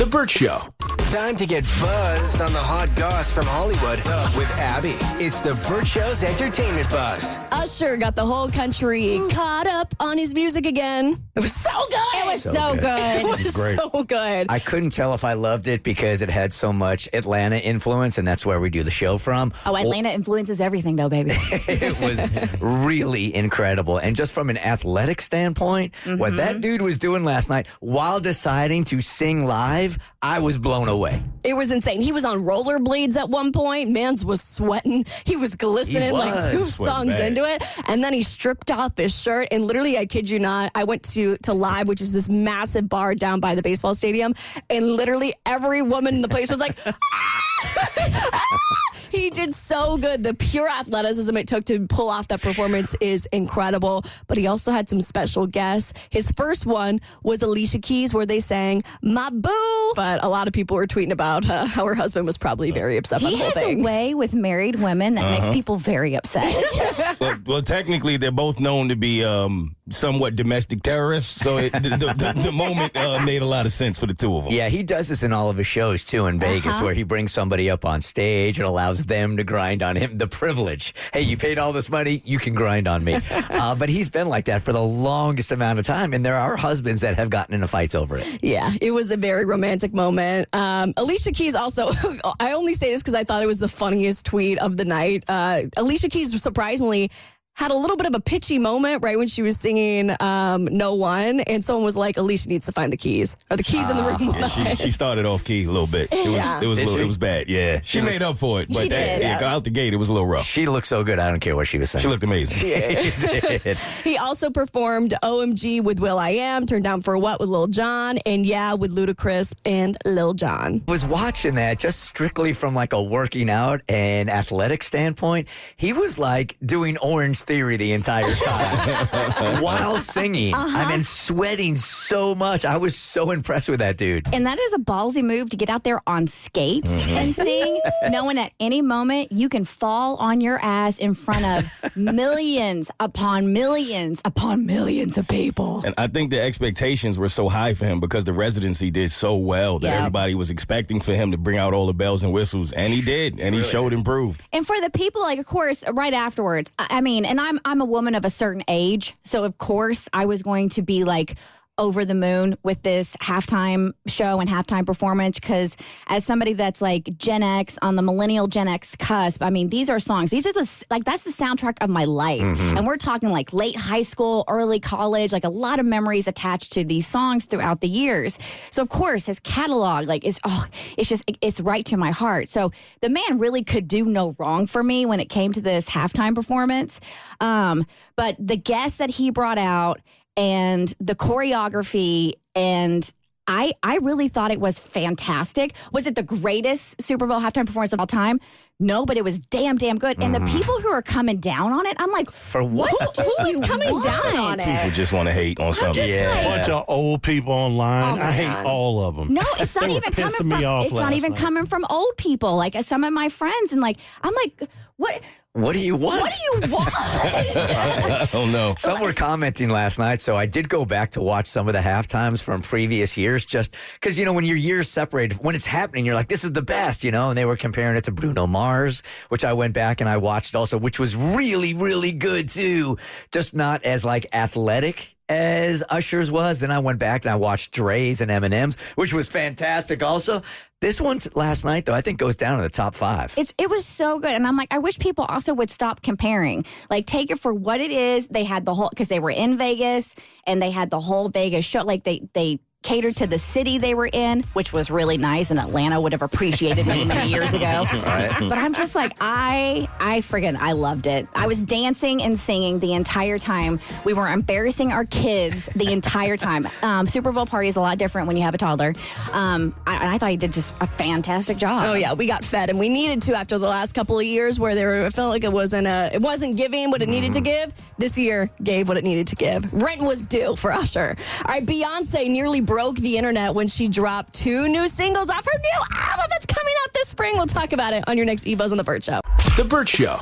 The Bert Show. Time to get buzzed on the hot goss from Hollywood with Abby. It's the Bert Show's entertainment buzz. Usher got the whole country caught up on his music again. It was so good. It was so good. It was great. so good. I couldn't tell if I loved it because it had so much Atlanta influence, and that's where we do the show from. Oh, Atlanta influences everything, though, baby. It was really incredible. And just from an athletic standpoint, what that dude was doing last night while deciding to sing live, I was blown away. It was insane. He was on rollerblades at one point. Mans was sweating. He was glistening He like was. 2 Sweating songs bad. into it. And then he stripped off his shirt. And literally, I kid you not, I went to Live, which is this massive bar down by the baseball stadium. And literally every woman in the place was like, He did so good. The pure athleticism it took to pull off that performance is incredible. But he also had some special guests. His first one was Alicia Keys, where they sang "My Boo." But a lot of people were tweeting about how her husband was probably very upset by He the whole has thing. a way with married women that makes people very upset. Well, technically, they're both known to be somewhat domestic terrorists, so the moment made a lot of sense for the two of them. Yeah, he does this in all of his shows, too, in Vegas, where he brings somebody up on stage and allows them to grind on him. The privilege. Hey, you paid all this money, you can grind on me. But he's been like that for the longest amount of time, and there are husbands that have gotten into fights over it. Yeah, it was a very romantic moment. Alicia Keys also, I only say this because I thought it was the funniest tweet of the night. Alicia Keys surprisingly had a little bit of a pitchy moment right when she was singing No One, and someone was like, Alicia needs to find the keys, or the keys in the room. Yeah, she started off key a little bit. It was bad. Yeah, she made up for it, but She did. out the gate it was a little rough. She looked so good, I don't care what she was saying. She looked amazing. Yeah, he did. He also performed OMG with will.i.am, Turned Down for What with Lil Jon, and Yeah with Ludacris and Lil Jon. Was watching that just strictly from like a working out and athletic standpoint. He was like doing Orange Theory the entire time while singing. I mean, sweating so much. I was so impressed with that dude. And that is a ballsy move to get out there on skates and sing, knowing at any moment you can fall on your ass in front of millions upon millions upon millions of people. And I think the expectations were so high for him because the residency did so well that everybody was expecting for him to bring out all the bells and whistles, and he did, and he showed improved. And for the people, like, of course, right afterwards, I mean, and I'm a woman of a certain age, so of course I was going to be like over the moon with this halftime show and halftime performance, because as somebody that's like Gen X, on the millennial Gen X cusp, I mean, these are songs. These are that's the soundtrack of my life. And we're talking like late high school, early college, like a lot of memories attached to these songs throughout the years. So of course his catalog it's right to my heart. So the man really could do no wrong for me when it came to this halftime performance. But the guests that he brought out and the choreography, and I really thought it was fantastic. Was it the greatest Super Bowl halftime performance of all time? No, but it was damn good. And the people who are coming down on it, I'm like, For what? Who is coming down on People it? just want to hate on something. Yeah. Bunch of old people online. I hate all of them. no, it's not They were even coming pissing from. me off It's not last even night. coming from old people. Like some of my friends, and like I'm like, what? What do you want? What do you want? I don't know. Some were commenting last night, so I did go back to watch some of the halftimes from previous years, just because, you know, when your years separated, when it's happening, you're like, this is the best, you know, and they were comparing it to Bruno Mars, which I went back and I watched also, which was really, really good too, just not as like athletic as Usher's was. Then I went back and I watched Dre's and Eminem's, which was fantastic also. This one last night, though, I think goes down in the top 5. It was so good. And I'm like, I wish people also would stop comparing. Like, take it for what it is. They had the whole, because they were in Vegas and they had the whole Vegas show. Like, they catered to the city they were in, which was really nice, and Atlanta would have appreciated many years ago. But I'm just like, I loved it. I was dancing and singing the entire time. We were embarrassing our kids the entire time. Super Bowl party is a lot different when you have a toddler. I thought he did just a fantastic job. Oh yeah, we got fed, and we needed to after the last couple of years where it felt like it wasn't giving what it needed to give. This year gave what it needed to give. Rent was due for Usher. All right, Beyonce nearly broke the internet when she dropped 2 new singles off her new album that's coming out this spring. We'll talk about it on your next E-Buzz on The Bert Show. The Bert Show.